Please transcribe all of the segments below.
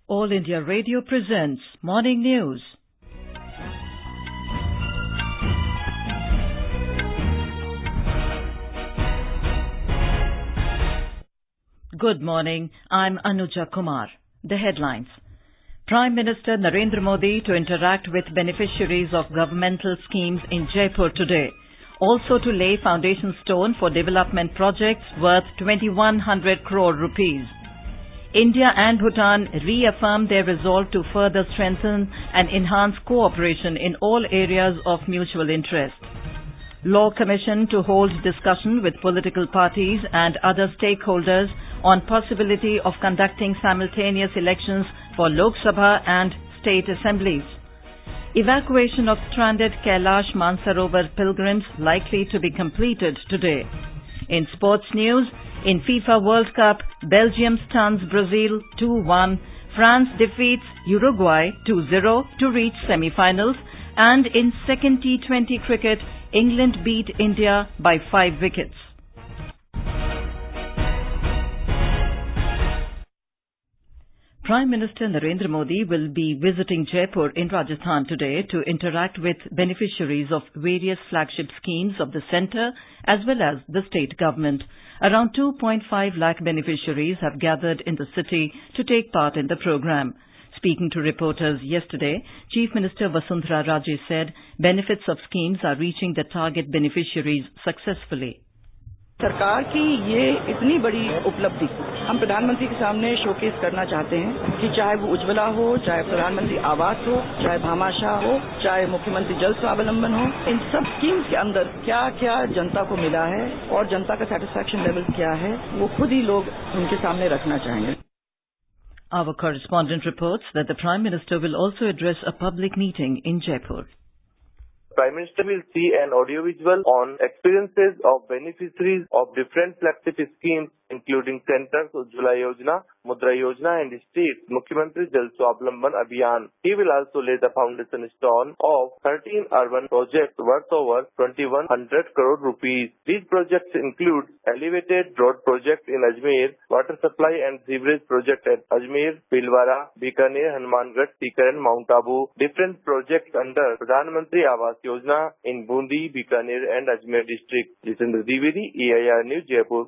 All India Radio presents Morning News. Good morning. I'm Anuja Kumar. The headlines. Prime Minister Narendra Modi to interact with beneficiaries of governmental schemes in Jaipur today. Also to lay foundation stone for development projects worth 2,100 crore rupees. India and Bhutan reaffirmed their resolve to further strengthen and enhance cooperation in all areas of mutual interest. Law Commission to hold discussion with political parties and other stakeholders on possibility of conducting simultaneous elections for Lok Sabha and state assemblies. Evacuation of stranded Kailash Mansarovar pilgrims likely to be completed today. In sports news, in FIFA World Cup, Belgium stuns Brazil 2-1, France defeats Uruguay 2-0 to reach semi-finals, and in second T20 cricket, England beat India by 5 wickets. Prime Minister Narendra Modi will be visiting Jaipur in Rajasthan today to interact with beneficiaries of various flagship schemes of the centre as well as the state government. Around 2.5 lakh beneficiaries have gathered in the city to take part in the programme. Speaking to reporters yesterday, Chief Minister Vasundhara Raje said benefits of schemes are reaching the target beneficiaries successfully. सरकार की ये इतनी बड़ी उपलब्धि हम प्रधानमंत्री के सामने शोकेस करना चाहते हैं कि चाहे वो उज्ज्वला हो, चाहे प्रधानमंत्री आवास हो, चाहे भामाशाह हो, चाहे मुख्यमंत्री जल स्वावलंबन हो, इन सब स्कीम्स के अंदर क्या क्या जनता को मिला है और जनता का सैटिस्फैक्शन लेवल क्या है, वो खुद ही लोग उनके सामने रखना चाहेंगे. Our correspondent reports that the Prime Minister will also address a public meeting in Jaipur. Prime Minister will see an audiovisual on experiences of beneficiaries of different flagship schemes including Center's Ujjwala Yojana, Mudra Yojana and State's Mukhyamantri Jal Swavlamban Abhiyan. He will also lay the foundation stone of 13 urban projects worth over 2,100 crore rupees. These projects include elevated road project in Ajmer, water supply and sewerage project at Ajmer, Bhilwara, Bikaner, Hanumangarh, Sikar and Mount Abu. Different projects under Pradhan Mantri Awas Yojana in Bundi, Bikaner and Ajmer district. Jitendra Dwivedi, EIR News, Jaipur.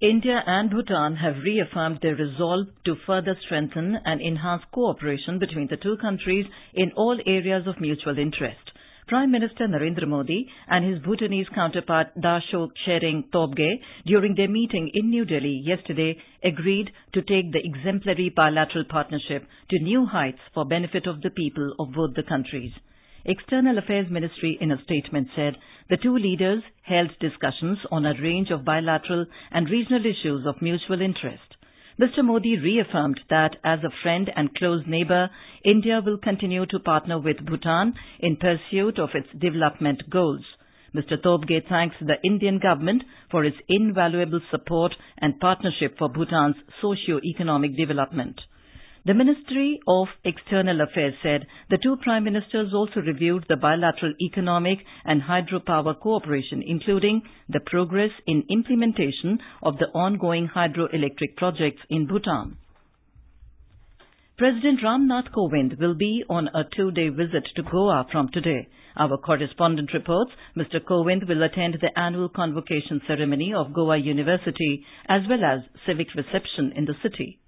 India and Bhutan have reaffirmed their resolve to further strengthen and enhance cooperation between the two countries in all areas of mutual interest. Prime Minister Narendra Modi and his Bhutanese counterpart Dashok Tshering Tobgay, during their meeting in New Delhi yesterday, agreed to take the exemplary bilateral partnership to new heights for benefit of the people of both the countries. External Affairs Ministry in a statement said the two leaders held discussions on a range of bilateral and regional issues of mutual interest. Mr. Modi reaffirmed that as a friend and close neighbour, India will continue to partner with Bhutan in pursuit of its development goals. Mr. Tobgay thanks the Indian government for its invaluable support and partnership for Bhutan's socio-economic development. The Ministry of External Affairs said the two Prime Ministers also reviewed the bilateral economic and hydropower cooperation, including the progress in implementation of the ongoing hydroelectric projects in Bhutan. President Ramnath Kovind will be on a 2-day visit to Goa from today. Our correspondent reports Mr. Kovind will attend the annual convocation ceremony of Goa University as well as civic reception in the city.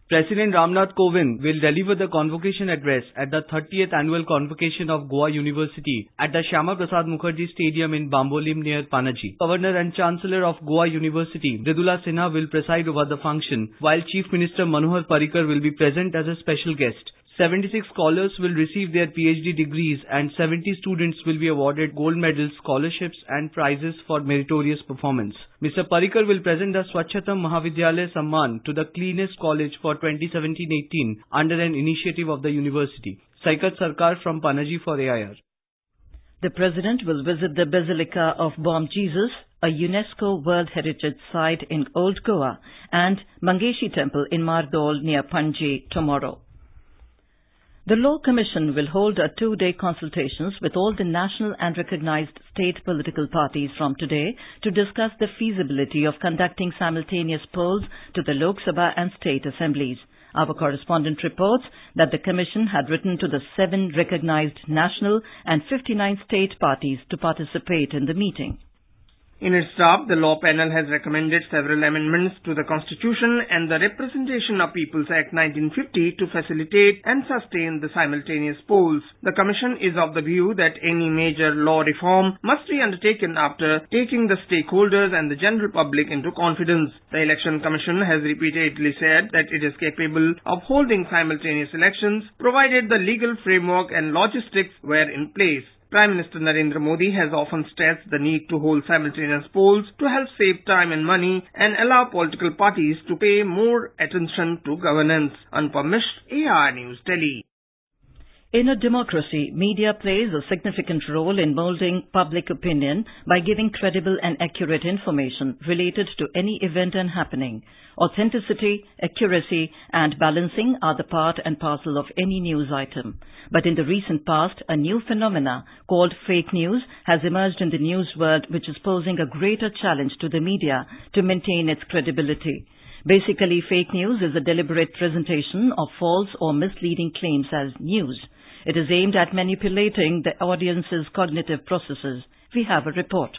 President Ramnath Kovind will deliver the convocation address at the 30th annual convocation of Goa University at the Shyama Prasad Mukherjee Stadium in Bambolim near Panaji. Governor and Chancellor of Goa University, Mridula Sinha, will preside over the function, while Chief Minister Manohar Parrikar will be present as a special guest. 76 scholars will receive their PhD degrees and 70 students will be awarded gold medals, scholarships and prizes for meritorious performance. Mr. Parrikar will present the Swachhatam Mahavidyalaya Samman to the Cleanest College for 2017-18 under an initiative of the university. Saikat Sarkar from Panaji for AIR. The President will visit the Basilica of Bom Jesus, a UNESCO World Heritage Site in Old Goa, and Mangeshi Temple in Mardol near Panaji tomorrow. The Law Commission will hold a 2-day consultations with all the national and recognized state political parties from today to discuss the feasibility of conducting simultaneous polls to the Lok Sabha and state assemblies. Our correspondent reports that the Commission had written to the 7 recognized national and 59 state parties to participate in the meeting. In its draft, the law panel has recommended several amendments to the Constitution and the Representation of Peoples Act 1950 to facilitate and sustain the simultaneous polls. The Commission is of the view that any major law reform must be undertaken after taking the stakeholders and the general public into confidence. The Election Commission has repeatedly said that it is capable of holding simultaneous elections provided the legal framework and logistics were in place. Prime Minister Narendra Modi has often stressed the need to hold simultaneous polls to help save time and money and allow political parties to pay more attention to governance. Anupam Mishra, AIR News, Delhi. In a democracy, media plays a significant role in molding public opinion by giving credible and accurate information related to any event and happening. Authenticity, accuracy and balancing are the part and parcel of any news item. But in the recent past, a new phenomena called fake news has emerged in the news world, which is posing a greater challenge to the media to maintain its credibility. Basically, fake news is a deliberate presentation of false or misleading claims as news. It is aimed at manipulating the audience's cognitive processes. We have a report.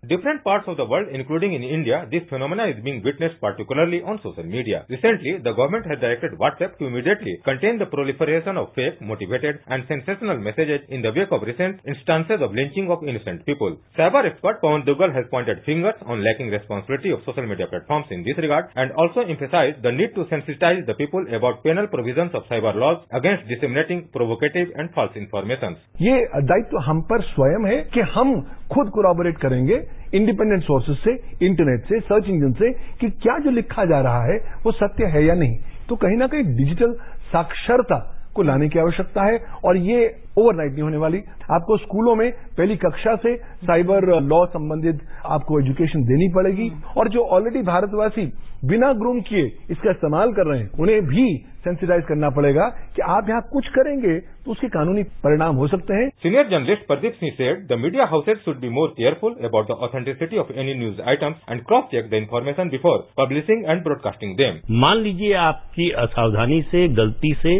Different parts of the world, including in India, this phenomena is being witnessed particularly on social media. Recently, the government has directed WhatsApp to immediately contain the proliferation of fake, motivated and sensational messages in the wake of recent instances of lynching of innocent people. Cyber expert Pawan Duggal has pointed fingers on lacking responsibility of social media platforms in this regard and also emphasized the need to sensitize the people about penal provisions of cyber laws against disseminating provocative and false information. ये दायित्व हम पर स्वयं है कि हम खुद collaborate करेंगे इंडिपेंडेंट सोर्सेज से, इंटरनेट से, सर्च इंजन से कि क्या जो लिखा जा रहा है वो सत्य है या नहीं. तो कहीं ना कहीं डिजिटल साक्षरता को लाने की आवश्यकता है और ये ओवरनाइट नहीं होने वाली. आपको स्कूलों में पहली कक्षा से साइबर लॉ संबंधित आपको एजुकेशन देनी पड़ेगी और जो ऑलरेडी भारतवासी बिना ग्रूम किए इसका इस्तेमाल कर रहे हैं उन्हें भी सेंसिटाइज करना पड़ेगा कि आप यहाँ कुछ करेंगे तो उसके कानूनी परिणाम हो सकते हैं. Senior journalist Pradeep Singh said the media houses should be more careful about the authenticity of any news items and cross-check the information before publishing and broadcasting them. मान लीजिए आपकी असावधानी से, गलती से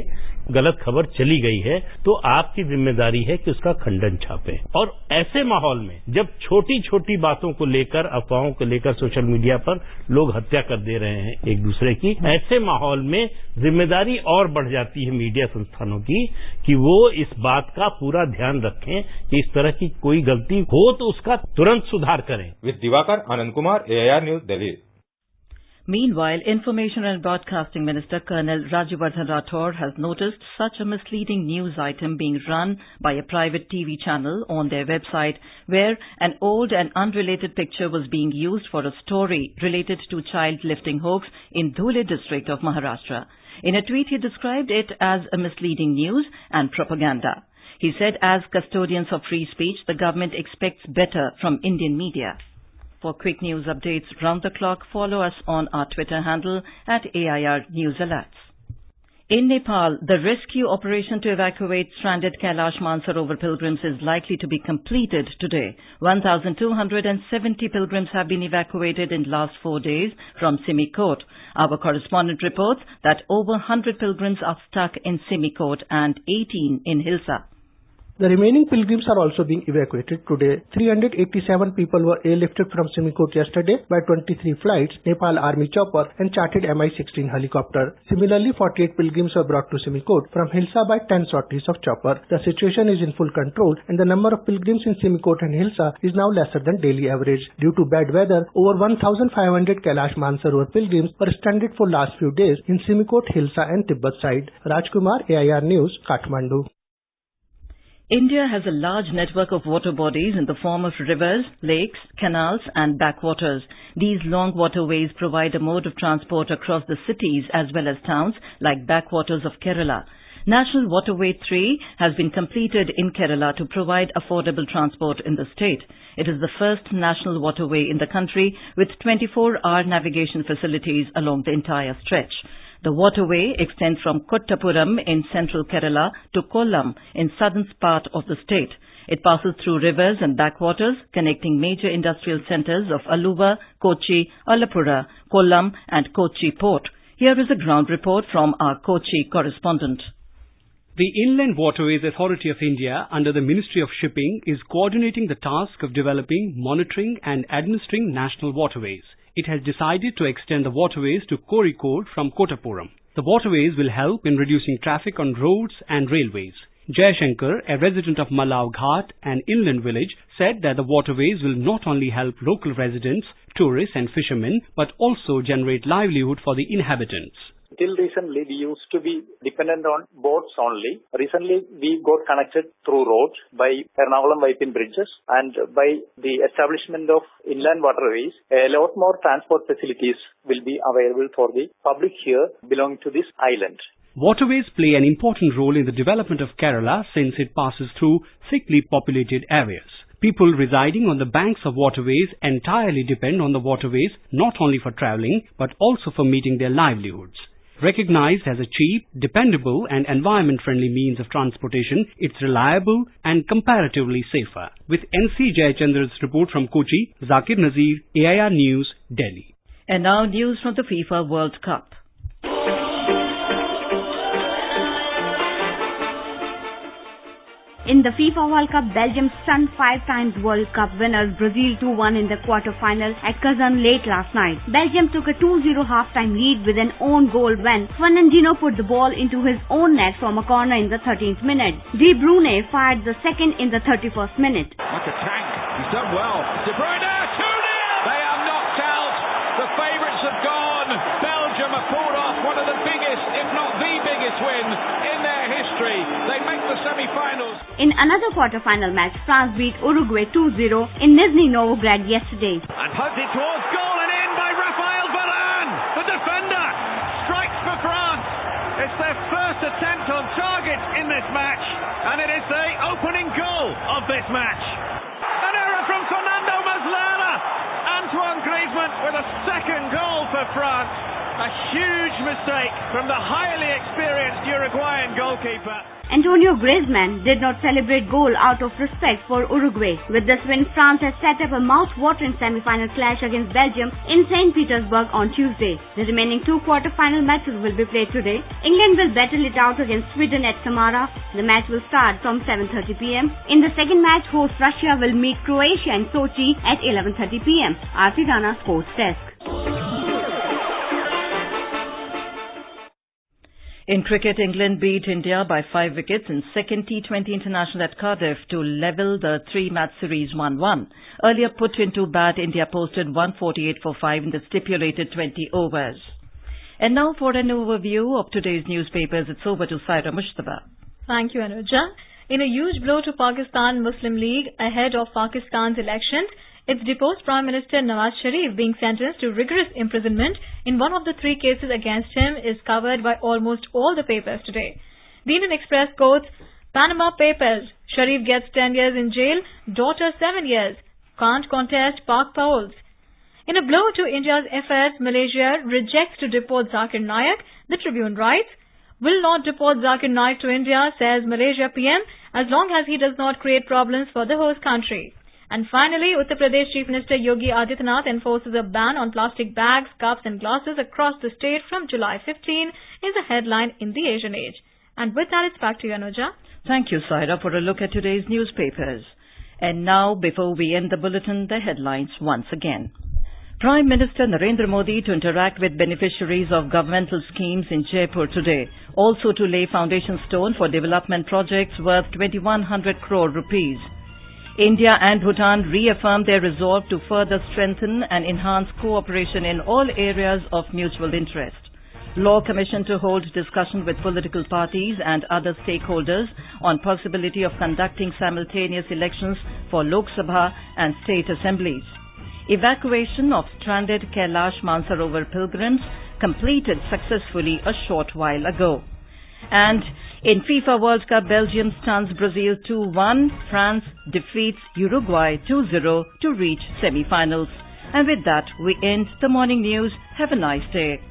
गलत खबर चली गई है तो आपकी जिम्मेदारी है कि उसका खंडन छापें. और ऐसे माहौल में जब छोटी छोटी बातों को लेकर, अफवाहों को लेकर सोशल मीडिया पर लोग हत्या कर दे रहे हैं एक दूसरे की, ऐसे माहौल में जिम्मेदारी और बढ़ जाती है मीडिया संस्थानों की कि वो इस बात का पूरा ध्यान रखें कि इस तरह की कोई गलती हो तो उसका तुरंत सुधार करें. With Divakar Anand Kumar, AIR News, Delhi. Meanwhile, Information and Broadcasting Minister Colonel Rajyavardhan Rathore has noticed such a misleading news item being run by a private TV channel on their website where an old and unrelated picture was being used for a story related to child lifting hoax in Dhule district of Maharashtra. In a tweet, he described it as a misleading news and propaganda. He said, as custodians of free speech, the government expects better from Indian media. For quick news updates round the clock, follow us on our Twitter handle at AIR News Alerts. In Nepal, the rescue operation to evacuate stranded Kailash Mansarovar pilgrims is likely to be completed today. 1,270 pilgrims have been evacuated in the last 4 days from Simikot. Our correspondent reports that over 100 pilgrims are stuck in Simikot and 18 in Hilsa. The remaining pilgrims are also being evacuated today. 387 people were airlifted from Simikot yesterday by 23 flights, Nepal Army chopper and chartered Mi-16 helicopter. Similarly, 48 pilgrims were brought to Simikot from Hilsa by 10 sorties of chopper. The situation is in full control and the number of pilgrims in Simikot and Hilsa is now lesser than daily average. Due to bad weather, over 1,500 Kailash Mansarovar pilgrims were stranded for last few days in Simikot, Hilsa and Tibet side. Rajkumar, AIR News, Kathmandu. India has a large network of water bodies in the form of rivers, lakes, canals and backwaters. These long waterways provide a mode of transport across the cities as well as towns like backwaters of Kerala. National Waterway 3 has been completed in Kerala to provide affordable transport in the state. It is the first national waterway in the country with 24-hour navigation facilities along the entire stretch. The waterway extends from Kottapuram in central Kerala to Kollam in southern part of the state. It passes through rivers and backwaters connecting major industrial centres of Aluva, Kochi, Alappuzha, Kollam and Kochi port. Here is a ground report from our Kochi correspondent. The Inland Waterways Authority of India, under the Ministry of Shipping, is coordinating the task of developing, monitoring and administering national waterways. It has decided to extend the waterways to Kozhikode from Kottapuram. The waterways will help in reducing traffic on roads and railways. Jayashankar, a resident of Malao Ghat, an inland village, said that the waterways will not only help local residents, tourists and fishermen, but also generate livelihood for the inhabitants. Till recently, we used to be dependent on boats only. Recently, we got connected through roads by Ernakulam-Vipin bridges, and by the establishment of inland waterways, a lot more transport facilities will be available for the public here belonging to this island. Waterways play an important role in the development of Kerala since it passes through thickly populated areas. People residing on the banks of waterways entirely depend on the waterways not only for travelling but also for meeting their livelihoods. Recognized as a cheap, dependable and environment-friendly means of transportation, it's reliable and comparatively safer. With NC Jayachandra's report from Kochi, Zakir Nazir, AIR News, Delhi. And now news from the FIFA World Cup. In the FIFA World Cup, Belgium stunned 5 times World Cup winners Brazil 2-1 in the quarter-final at Kazan late last night. Belgium took a 2-0 half-time lead with an own goal when Fernandinho put the ball into his own net from a corner in the 13th minute. De Bruyne fired the second in the 31st minute. Like a tank, he's done well. De Bruyne, 2-0! They are knocked out. The favourites have gone. Belgium have pulled off one of the biggest, if not the biggest win in their history. They make the semi-finals. In another quarter-final match, France beat Uruguay 2-0 in Nizhny Novgorod yesterday. And poked it towards goal and in by Raphael Varane. The defender strikes for France. It's their first attempt on target in this match, and it is the opening goal of this match. An error from Fernando Muslera. Antoine Griezmann with a second goal for France. A huge mistake from the highly experienced Uruguayan goalkeeper. Antonio Griezmann did not celebrate goal out of respect for Uruguay. With this win, France has set up a mouth-watering semi-final clash against Belgium in St. Petersburg on Tuesday. The remaining 2 quarter-final matches will be played today. England will battle it out against Sweden at Samara. The match will start from 7:30 p.m. In the second match, host Russia will meet Croatia in Sochi at 11:30 p.m. Aarti Rana, Sports Desk. In cricket, England beat India by 5 wickets in second T20 international at Cardiff to level the 3-match series 1-1. Earlier put into bat, India posted 148 for 5 in the stipulated 20 overs. And now for an overview of today's newspapers, it's over to Saira Mustafa. Thank you, Anuja. In a huge blow to Pakistan Muslim League ahead of Pakistan's elections, its deposed Prime Minister Nawaz Sharif being sentenced to rigorous imprisonment in one of the 3 cases against him is covered by almost all the papers today. The Indian Express quotes, Panama Papers, Sharif gets 10 years in jail, daughter 7 years, can't contest Pak polls. In a blow to India's efforts, Malaysia rejects to deport Zakir Naik. The Tribune writes, will not deport Zakir Naik to India, says Malaysia PM, as long as he does not create problems for the host country. And finally, Uttar Pradesh Chief Minister Yogi Adityanath enforces a ban on plastic bags, cups and glasses across the state from July 15 is a headline in the Asian Age. And with that, it's back to you, Anuja. Thank you, Saira, for a look at today's newspapers. And now, before we end the bulletin, the headlines once again. Prime Minister Narendra Modi to interact with beneficiaries of governmental schemes in Jaipur today. Also to lay foundation stone for development projects worth 2,100 crore rupees. India and Bhutan reaffirmed their resolve to further strengthen and enhance cooperation in all areas of mutual interest. Law Commission to hold discussion with political parties and other stakeholders on possibility of conducting simultaneous elections for Lok Sabha and state assemblies. Evacuation of stranded Kailash Mansarovar pilgrims completed successfully a short while ago. And in FIFA World Cup, Belgium stuns Brazil 2-1. France defeats Uruguay 2-0 to reach semi-finals. And with that, we end the morning news. Have a nice day.